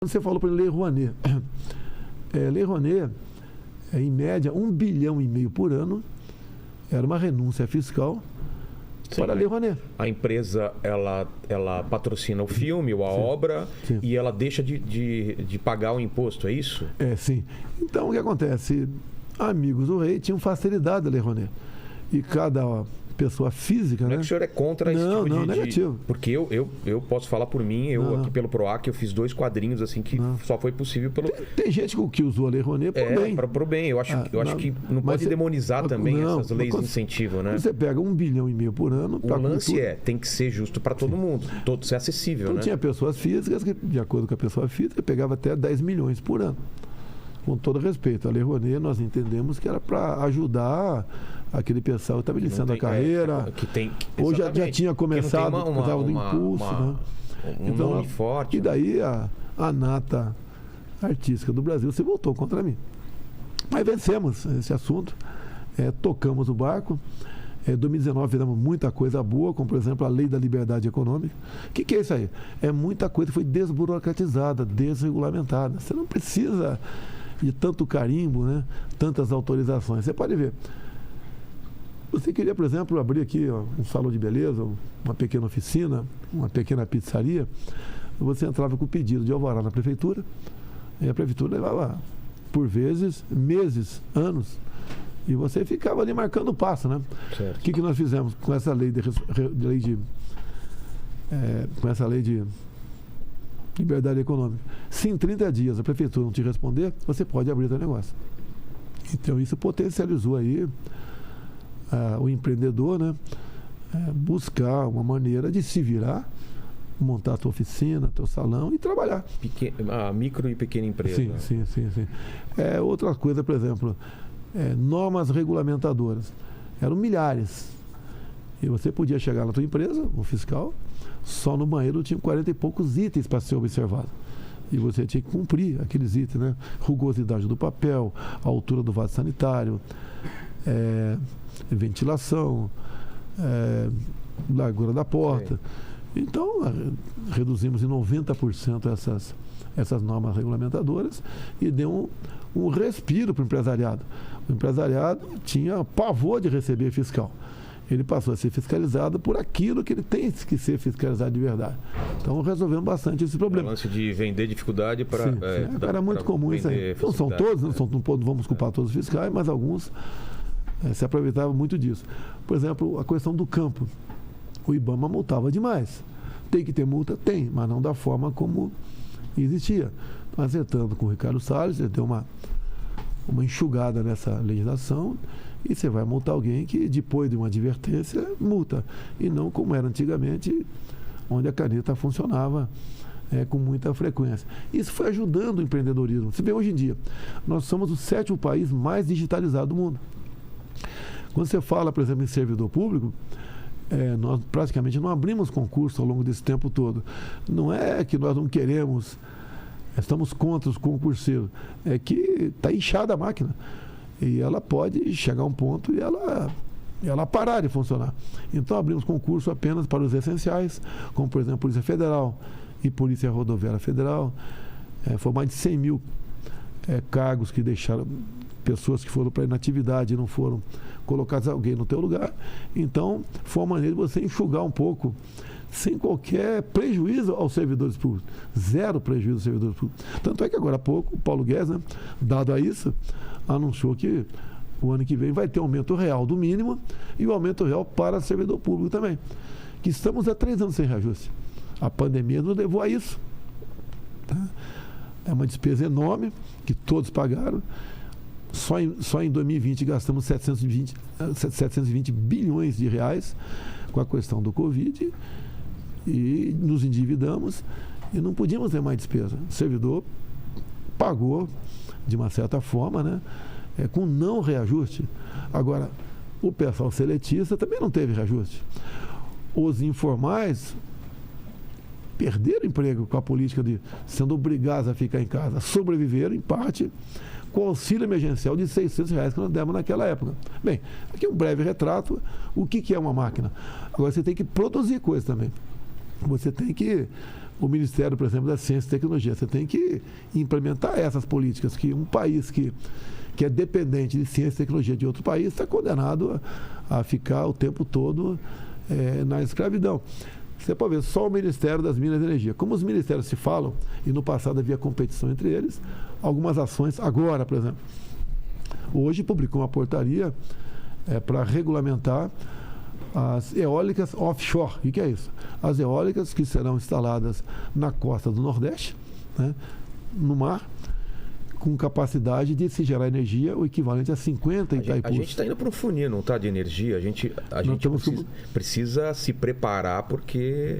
Você falou para Lei Rouanet. Lei Rouanet, em média, 1,5 bilhão por ano era uma renúncia fiscal. Sim, para a Lei Rouanet. A empresa, ela patrocina o filme ou a obra e ela deixa de pagar o imposto, é isso? Sim. Então, o que acontece? Amigos do rei tinham facilidade da Lei Rouanet. E cada pessoa física... Não né? é que o senhor é contra esse tipo de... negativo. Porque eu posso falar por mim, aqui pelo PROAC, eu fiz 2 quadrinhos assim que só foi possível pelo... Tem gente que usou a Lei Rouanet pro bem. Eu acho que não pode demonizar também essas leis de incentivo, né? Você pega 1,5 bilhão por ano... O lance tem que ser justo para todo mundo, ser acessível, então, né? Tinha pessoas físicas que, de acordo com a pessoa física, pegava até 10 milhões por ano. Com todo respeito, a Lei Rouanet nós entendemos que era para ajudar aquele pessoal que estava iniciando a carreira. Ou já tinha começado, precisava do impulso. Nome forte. E daí a nata artística do Brasil se voltou contra mim. Mas vencemos esse assunto, tocamos o barco. Em 2019 fizemos muita coisa boa, como por exemplo a Lei da Liberdade Econômica. O que é isso aí? É muita coisa que foi desburocratizada, desregulamentada. Você não precisa de tanto carimbo, né? Tantas autorizações. Você pode ver. Você queria, por exemplo, abrir aqui um salão de beleza, uma pequena oficina, uma pequena pizzaria. Você entrava com o pedido de alvará na prefeitura, e a prefeitura levava, por vezes, meses, anos, e você ficava ali marcando o passo, né? O que nós fizemos com essa lei com essa lei de liberdade econômica? Se em 30 dias a prefeitura não te responder, você pode abrir teu negócio. Então isso potencializou aí o empreendedor, né? Buscar uma maneira de se virar, montar a tua oficina, teu salão e trabalhar. Micro e pequena empresa. Sim. Outra coisa, por exemplo, normas regulamentadoras. Eram milhares. E você podia chegar na tua empresa, o fiscal, só no banheiro tinha 40 e poucos itens para ser observado. E você tinha que cumprir aqueles itens, né? Rugosidade do papel, a altura do vaso sanitário, ventilação, largura da porta. Então, reduzimos em 90% essas normas regulamentadoras e deu um respiro para o empresariado. O empresariado tinha pavor de receber fiscal. Ele passou a ser fiscalizado por aquilo que ele tem que ser fiscalizado de verdade. Então, resolvemos bastante esse problema. O lance de vender dificuldade para... Era muito comum isso aí. Não são todos, não vamos culpar todos os fiscais, mas alguns se aproveitavam muito disso. Por exemplo, a questão do campo. O IBAMA multava demais. Tem que ter multa? Tem, mas não da forma como existia. Acertando com o Ricardo Salles, ele deu uma enxugada nessa legislação e você vai multar alguém que, depois de uma advertência, multa. E não como era antigamente, onde a caneta funcionava com muita frequência. Isso foi ajudando o empreendedorismo. Você vê, hoje em dia, nós somos o 7º país mais digitalizado do mundo. Quando você fala, por exemplo, em servidor público, nós praticamente não abrimos concurso ao longo desse tempo todo. Não é que nós não queremos, estamos contra os concurseiros, é que está inchada a máquina. E ela pode chegar a um ponto e ela parar de funcionar. Então abrimos concurso apenas para os essenciais, como por exemplo Polícia Federal e Polícia Rodoviária Federal. Foram mais de 100 mil cargos que deixaram, pessoas que foram para inatividade e não foram colocados alguém no teu lugar. Então foi uma maneira de você enxugar um pouco, sem qualquer prejuízo aos servidores públicos. Zero prejuízo aos servidores públicos. Tanto é que agora há pouco o Paulo Guedes, né, dado a isso, anunciou que o ano que vem vai ter aumento real do mínimo e o aumento real para servidor público também. Que estamos há 3 anos sem reajuste. A pandemia nos levou a isso. Tá? É uma despesa enorme que todos pagaram. Só em 2020 gastamos 720 bilhões de reais com a questão do Covid e nos endividamos e não podíamos ter mais despesa. O servidor pagou de uma certa forma, né, com não reajuste. Agora, o pessoal seletista também não teve reajuste. Os informais perderam emprego com a política de sendo obrigados a ficar em casa. Sobreviveram, em parte, com o auxílio emergencial de R$600 que nós demos naquela época. Bem, aqui um breve retrato. O que é uma máquina? Agora, você tem que produzir coisa também. Você tem que o Ministério, por exemplo, da Ciência e Tecnologia. Você tem que implementar essas políticas, que um país que é dependente de ciência e tecnologia de outro país está condenado a ficar o tempo todo na escravidão. Você pode ver só o Ministério das Minas e Energia. Como os ministérios se falam, e no passado havia competição entre eles, algumas ações, agora, por exemplo, hoje publicou uma portaria para regulamentar as eólicas offshore. O que é isso? As eólicas que serão instaladas na costa do Nordeste, né, no mar, com capacidade de se gerar energia o equivalente a 50 Itaipus. A gente está indo para um funil, não está, de energia. A gente precisa se preparar porque...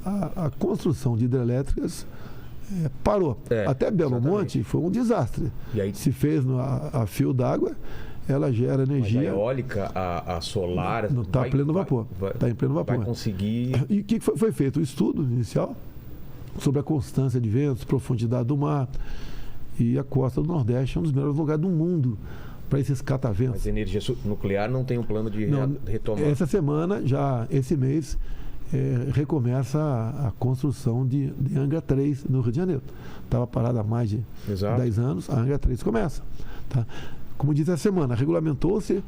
A construção de hidrelétricas parou. Até Belo Monte foi um desastre. E aí... Se fez a fio d'água, ela gera energia. Mas a eólica, a solar... Não está em pleno vapor. Está em pleno vapor. Vai conseguir... E o que foi feito? O estudo inicial sobre a constância de ventos, profundidade do mar. E a costa do Nordeste é um dos melhores lugares do mundo para esses cataventos. Mas a energia nuclear não tem um plano de retomar? Essa semana, esse mês, recomeça a construção de Angra 3 no Rio de Janeiro. Estava parada há mais de 10 anos, a Angra 3 começa. Tá? Como disse essa semana, regulamentou-se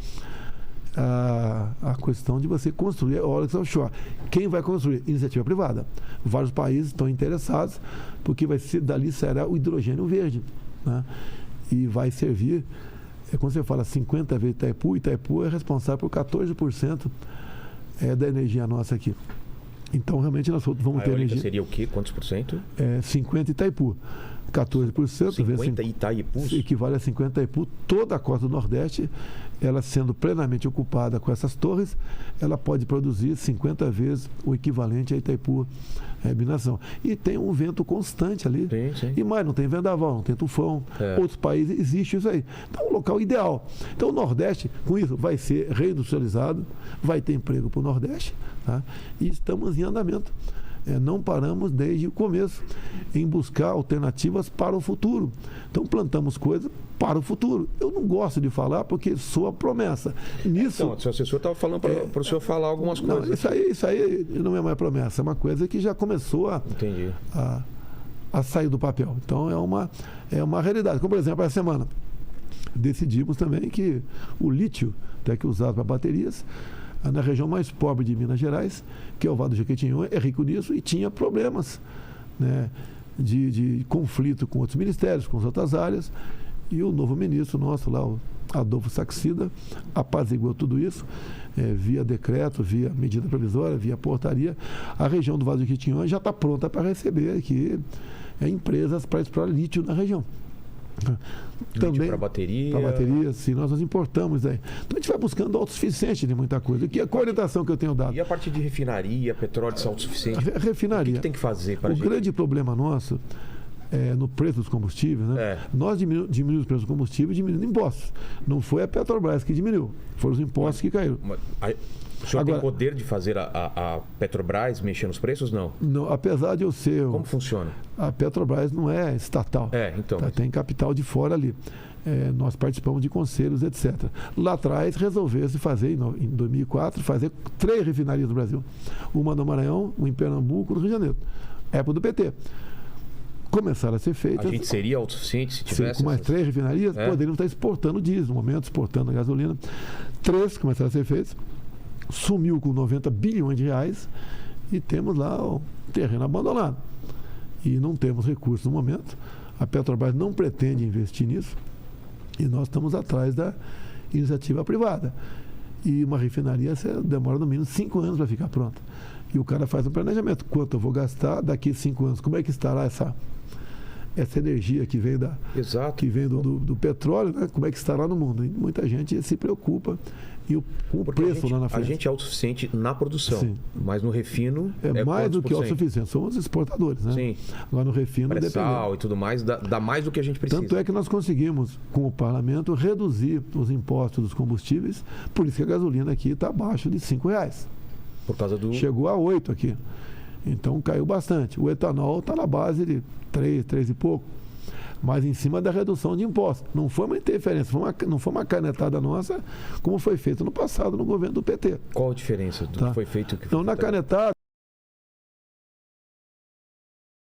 a questão de você construir eólicas offshore. Quem vai construir? Iniciativa privada. Vários países estão interessados, porque dali será o hidrogênio verde. Né? E vai servir, quando você fala 50 vezes Itaipu é responsável por 14% da energia nossa aqui. Então, realmente, nós vamos ter energia. Seria o quê? Quantos por cento? 50 Itaipu. 14%. 50 Itaipus? Equivale a 50 Itaipu. Toda a costa do Nordeste, ela sendo plenamente ocupada com essas torres, ela pode produzir 50 vezes o equivalente a Itaipu Binação. E tem um vento constante ali. Sim. E mais, não tem vendaval, não tem tufão. Outros países existe isso aí. Então, é um local ideal. Então, o Nordeste, com isso, vai ser reindustrializado, vai ter emprego para o Nordeste, tá? E estamos em andamento. Não paramos desde o começo em buscar alternativas para o futuro. Então, plantamos coisas para o futuro. Eu não gosto de falar porque soa promessa. Nisso, então, o seu assessor estava falando para o senhor falar algumas coisas. Não, isso aí não é mais promessa, é uma coisa que já começou a sair do papel. Então, é uma realidade. Como, por exemplo, essa semana, decidimos também que o lítio, até que é usado para baterias, na região mais pobre de Minas Gerais, que é o Vale do Jequitinhonha, é rico nisso e tinha problemas, né, de conflito com outros ministérios, com as outras áreas, e o novo ministro nosso lá, o Adolfo Saxida, apaziguou tudo isso, via decreto, via medida provisória, via portaria. A região do Vale do Jequitinhonha já está pronta para receber aqui empresas para explorar lítio na região. Também para bateria. Para bateria, sim, nós importamos aí. Então a gente vai buscando autossuficiente de muita coisa. A orientação que eu tenho dado. E a parte de refinaria, petróleo de ser autossuficiente? Refinaria. O que tem que fazer para O grande problema nosso é no preço dos combustíveis, né? Nós diminuímos o preço do combustível e diminuímos impostos. Não foi a Petrobras que diminuiu, foram os impostos que caíram. O senhor tem poder de fazer a Petrobras mexer nos preços? Não, apesar de eu ser... Como funciona? A Petrobras não é estatal. Então. Tem capital de fora ali. Nós participamos de conselhos, etc. Lá atrás, resolveu-se fazer, em 2004, fazer 3 refinarias no Brasil. Uma no Maranhão, uma em Pernambuco, no Rio de Janeiro. Época do PT. Começaram a ser feitas... A gente seria autossuficiente se tivesse... Com mais 3 refinarias, poderíamos estar exportando diesel, no momento, exportando a gasolina. 3 começaram a ser feitas. Sumiu com 90 bilhões de reais e temos lá o terreno abandonado. E não temos recursos no momento. A Petrobras não pretende investir nisso e nós estamos atrás da iniciativa privada. E uma refinaria demora no mínimo 5 anos para ficar pronta. E o cara faz um planejamento. Quanto eu vou gastar daqui a 5 anos? Como é que estará essa energia que vem, do petróleo, né? Como é que estará no mundo? E muita gente se preocupa com o preço lá na frente. A gente é autossuficiente na produção, sim, mas no refino é mais do que autossuficiente. Somos exportadores, né? Sim. Agora no refino pré-sal e tudo mais, dá mais do que a gente precisa. Tanto é que nós conseguimos, com o parlamento, reduzir os impostos dos combustíveis, por isso que a gasolina aqui está abaixo de R$5. Por causa do... Chegou a 8 aqui. Então caiu bastante. O etanol está na base de 3 e pouco. Mas em cima da redução de impostos. Não foi uma interferência, não foi uma canetada nossa, como foi feito no passado no governo do PT. Qual a diferença do que foi feito? Então, na canetada,